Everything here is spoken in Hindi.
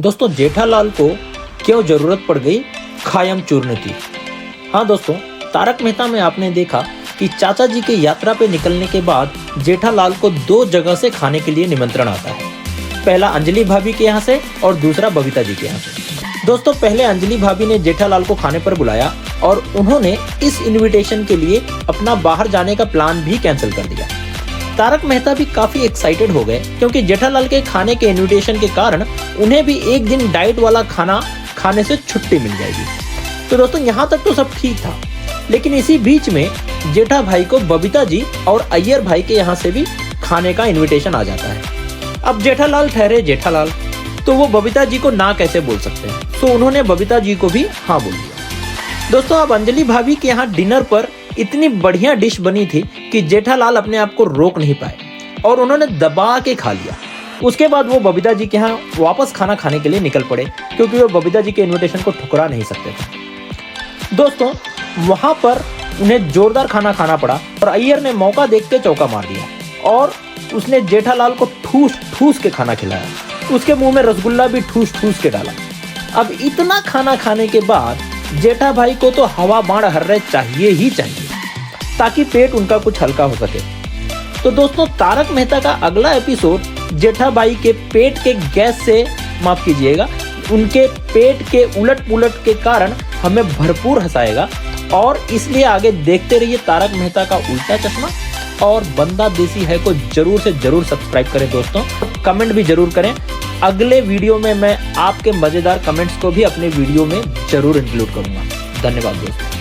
दोस्तों जेठालाल को क्यों जरूरत पड़ गई खायम चूर्ण की। हाँ दोस्तों, तारक मेहता में आपने देखा कि चाचा जी के यात्रा पे निकलने के बाद जेठालाल को दो जगह से खाने के लिए निमंत्रण आता है। पहला अंजलि भाभी के यहाँ से और दूसरा बबीता जी के यहाँ से। दोस्तों पहले अंजलि भाभी ने जेठालाल को खाने पर बुलाया और उन्होंने इस इनविटेशन के लिए अपना बाहर जाने का प्लान भी कैंसिल कर दिया। तारक मेहता भी काफी एक्साइटेड हो गए क्योंकि जेठालाल के खाने के इनविटेशन के कारण उन्हें भी एक दिन डाइट वाला खाना खाने से छुट्टी मिल जाएगी। तो दोस्तों यहाँ तक तो सब ठीक था, लेकिन इसी बीच में जेठा भाई को बबीता जी और अय्यर भाई के यहाँ से भी खाने का इनविटेशन आ जाता है। अब जेठालाल ठहरे जेठालाल, तो वो बबीता जी को ना कैसे बोल सकते हैं, तो उन्होंने बबीता जी को भी हाँ बोल दिया। दोस्तों अब अंजलि भाभी के यहाँ डिनर पर इतनी बढ़िया डिश बनी थी कि जेठालाल अपने आप को रोक नहीं पाए और उन्होंने दबा के खा लिया। उसके बाद वो बबीता जी के यहाँ वापस खाना खाने के लिए निकल पड़े क्योंकि वो बबीता जी के इनविटेशन को ठुकरा नहीं सकते थे। दोस्तों वहां पर उन्हें जोरदार खाना खाना पड़ा और अय्यर ने मौका देख के चौका मार दिया और उसने जेठालाल को ठूस ठूस के खाना खिलाया। उसके मुंह में रसगुल्ला भी ठूस ठूस के डाला। अब इतना खाना खाने के बाद जेठा भाई को तो हवा बाण हर्रे चाहिए ही चाहिए ताकि पेट उनका कुछ हल्का हो सके। तो दोस्तों तारक मेहता का अगला एपिसोड जेठा भाई के पेट के गैस से, माफ कीजिएगा, उनके पेट के उलट पुलट के कारण हमें भरपूर हंसाएगा और इसलिए आगे देखते रहिए तारक मेहता का उल्टा चश्मा। और बंदा देसी है को जरूर से जरूर सब्सक्राइब करें दोस्तों, कमेंट भी जरूर करें। अगले वीडियो में मैं आपके मजेदार कमेंट्स को भी अपने वीडियो में जरूर इंक्लूड करूंगा। धन्यवाद दोस्तों।